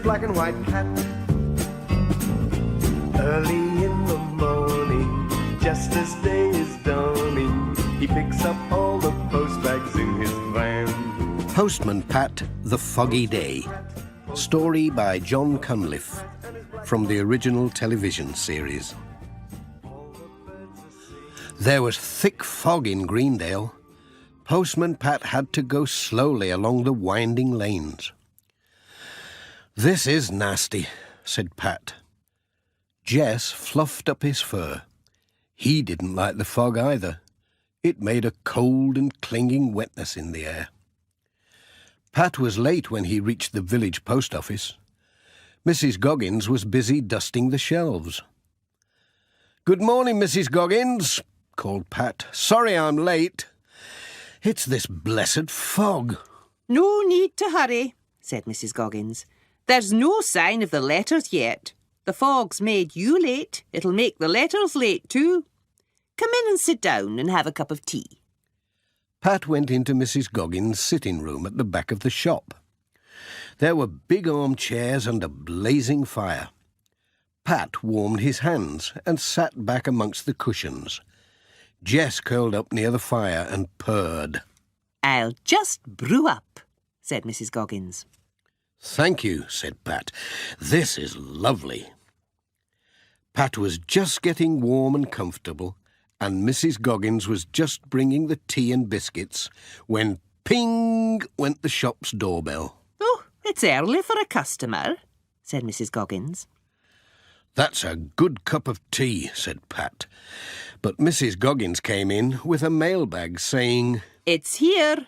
black and white cat. Early in the morning, just as day is dawning, he picks up all the post bags in his van. Postman Pat The Foggy Day. Story by John Cunliffe from the original television series. There was thick fog in Greendale. Postman Pat had to go slowly along the winding lanes. "This is nasty," said Pat. Jess fluffed up his fur. He didn't like the fog either. It made a cold and clinging wetness in the air. Pat was late when he reached the village post office. Mrs. Goggins was busy dusting the shelves. "Good morning, Mrs. Goggins," called Pat. "Sorry I'm late. It's this blessed fog." "No need to hurry," said Mrs. Goggins. "There's no sign of the letters yet. The fog's made you late. It'll make the letters late too. Come in and sit down and have a cup of tea." Pat went into Mrs. Goggins' sitting room at the back of the shop. There were big armchairs and a blazing fire. Pat warmed his hands and sat back amongst the cushions. Jess curled up near the fire and purred. "I'll just brew up," said Mrs. Goggins. "Thank you," said Pat. "This is lovely." Pat was just getting warm and comfortable, and Mrs. Goggins was just bringing the tea and biscuits when ping went the shop's doorbell. "Oh, it's early for a customer," said Mrs. Goggins. "That's a good cup of tea," said Pat. But Mrs. Goggins came in with a mailbag saying, "It's here."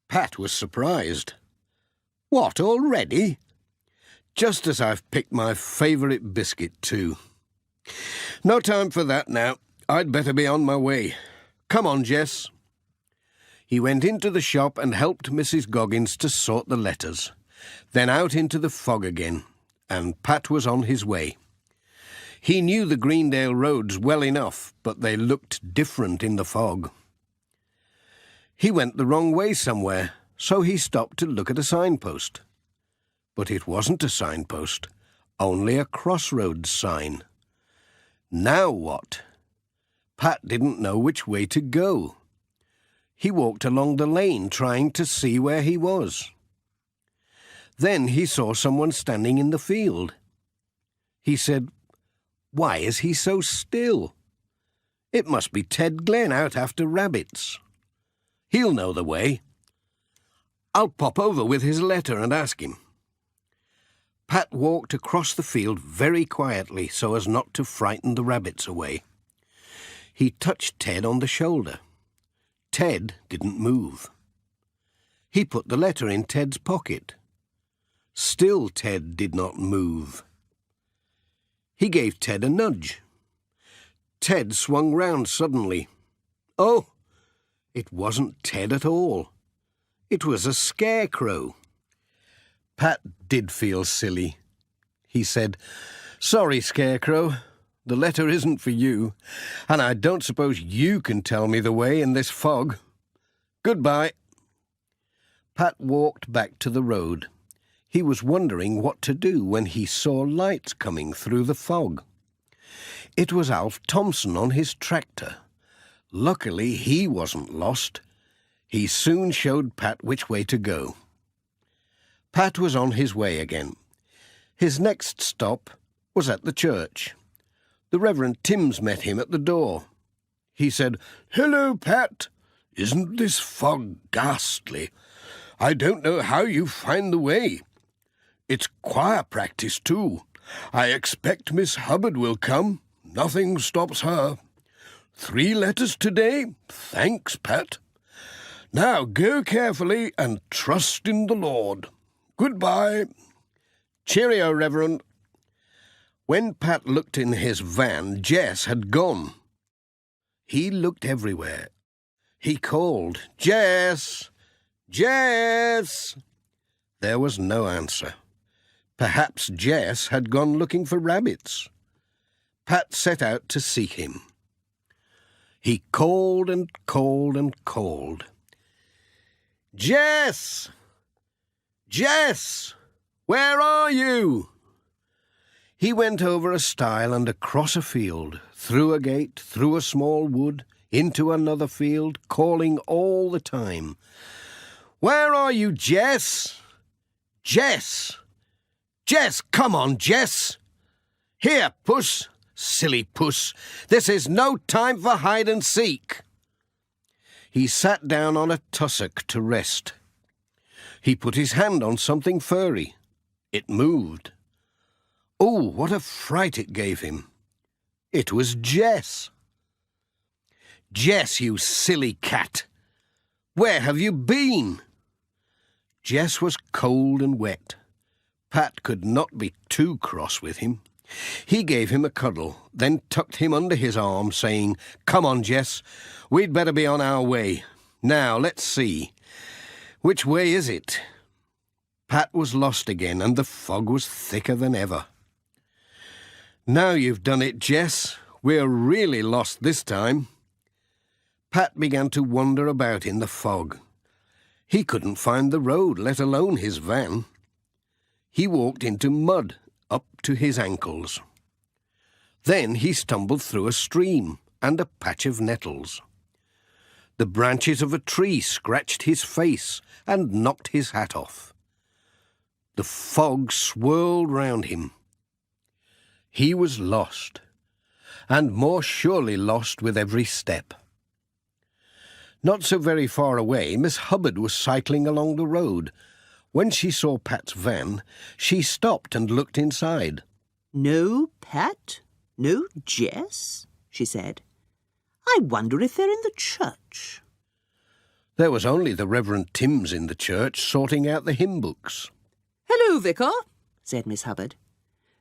Pat was surprised. "What, already? Just as I've picked my favourite biscuit too. No time for that now. I'd better be on my way. Come on, Jess." He went into the shop and helped Mrs. Goggins to sort the letters, then out into the fog again, and Pat was on his way. He knew the Greendale roads well enough, but they looked different in the fog. He went the wrong way somewhere, so he stopped to look at a signpost. But it wasn't a signpost, only a crossroads sign. Now what? Pat didn't know which way to go. He walked along the lane trying to see where he was. Then he saw someone standing in the field. He said, "Why is he so still? It must be Ted Glen out after rabbits. He'll know the way. I'll pop over with his letter and ask him." Pat walked across the field very quietly so as not to frighten the rabbits away. He touched Ted on the shoulder. Ted didn't move. He put the letter in Ted's pocket. Still Ted did not move. He gave Ted a nudge. Ted swung round suddenly. Oh, it wasn't Ted at all. It was a scarecrow. Pat did feel silly. He said, "Sorry, Scarecrow. The letter isn't for you, and I don't suppose you can tell me the way in this fog. Goodbye." Pat walked back to the road. He was wondering what to do when he saw lights coming through the fog. It was Alf Thompson on his tractor. Luckily, he wasn't lost. He soon showed Pat which way to go. Pat was on his way again. His next stop was at the church. The Reverend Timms met him at the door. He said, "Hello, Pat. Isn't this fog ghastly? I don't know how you find the way. It's choir practice, too. I expect Miss Hubbard will come. Nothing stops her. 3 letters today? Thanks, Pat. Now go carefully and trust in the Lord. Goodbye." "Cheerio, Reverend." When Pat looked in his van, Jess had gone. He looked everywhere. He called, "Jess! Jess!" There was no answer. Perhaps Jess had gone looking for rabbits. Pat set out to seek him. He called and called and called. "Jess! Jess! Where are you? He went over a stile and across a field, through a gate, through a small wood, into another field, calling all the time. Where are you, Jess? Jess! Jess, come on, Jess! Here, Puss, silly Puss, this is no time for hide and seek. He sat down on a tussock to rest. He put his hand on something furry. It moved. Oh, what a fright it gave him. It was Jess. Jess, you silly cat! Where have you been? Jess was cold and wet. Pat could not be too cross with him. He gave him a cuddle, then tucked him under his arm, saying, "Come on, Jess, we'd better be on our way. Now, let's see. Which way is it?" Pat was lost again, and the fog was thicker than ever. "Now you've done it, Jess. We're really lost this time." Pat began to wander about in the fog. He couldn't find the road, let alone his van. He walked into mud, up to his ankles. Then he stumbled through a stream and a patch of nettles. The branches of a tree scratched his face and knocked his hat off. The fog swirled round him. He was lost, and more surely lost with every step. Not so very far away, Miss Hubbard was cycling along the road. When she saw Pat's van, she stopped and looked inside. "No Pat? No Jess?" she said. "I wonder if they're in the church." There was only the Reverend Timms in the church sorting out the hymn books. "Hello, Vicar," said Miss Hubbard.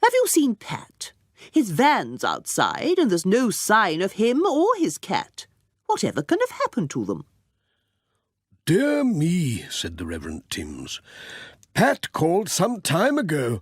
"Have you seen Pat? His van's outside, and there's no sign of him or his cat. Whatever can have happened to them?" "Dear me," said the Reverend Timms. "Pat called some time ago.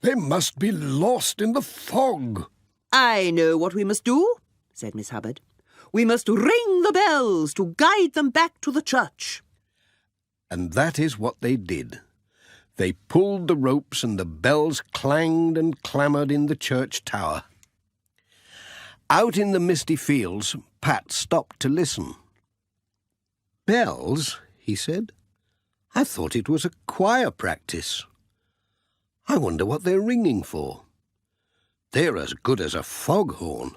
They must be lost in the fog." "I know what we must do," said Miss Hubbard. "We must ring the bells to guide them back to the church." And that is what they did. They pulled the ropes and the bells clanged and clamoured in the church tower. Out in the misty fields, Pat stopped to listen. "Bells?" he said. "I thought it was a choir practice. I wonder what they're ringing for. They're as good as a foghorn.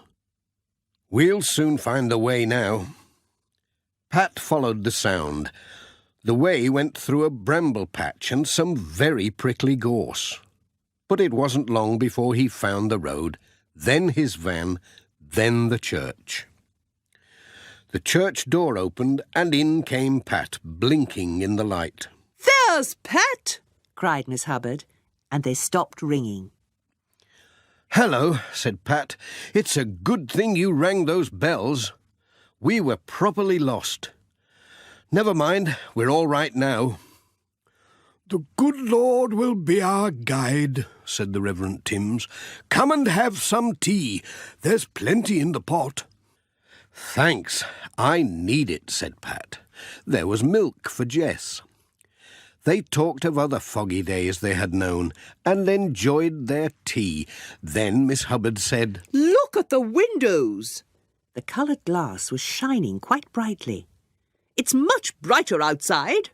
We'll soon find the way now." Pat followed the sound. The way went through a bramble patch and some very prickly gorse. But it wasn't long before he found the road, then his van, then the church. The church door opened, and in came Pat, blinking in the light. "There's Pat!" cried Miss Hubbard, and they stopped ringing. "Hello," said Pat. "It's a good thing you rang those bells. We were properly lost. Never mind, we're all right now." "The good Lord will be our guide," said the Reverend Timms. "Come and have some tea. There's plenty in the pot." "Thanks, I need it," said Pat. There was milk for Jess. They talked of other foggy days they had known and enjoyed their tea. Then Miss Hubbard said, "Look at the windows!" The coloured glass was shining quite brightly. "It's much brighter outside."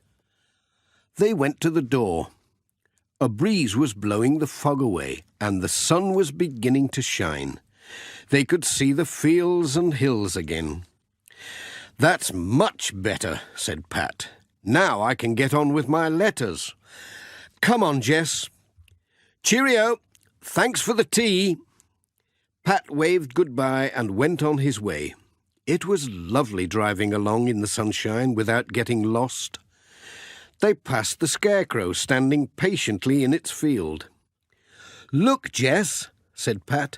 They went to the door. A breeze was blowing the fog away, and the sun was beginning to shine. They could see the fields and hills again. "That's much better," said Pat. "Now I can get on with my letters. Come on, Jess. Cheerio. Thanks for the tea." Pat waved goodbye and went on his way. It was lovely driving along in the sunshine without getting lost. They passed the scarecrow standing patiently in its field. "Look, Jess," said Pat.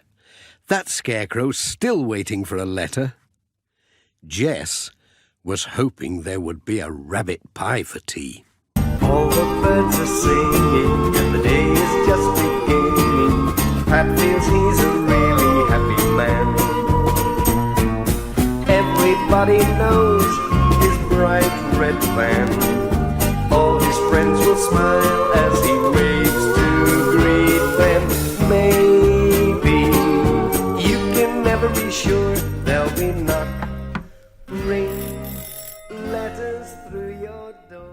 "That scarecrow's still waiting for a letter." Jess was hoping there would be a rabbit pie for tea. All the birds are singing and the day is just beginning. Pat feels he's a really happy man. Everybody knows his bright red van. All his friends will smile as he waves to through your door.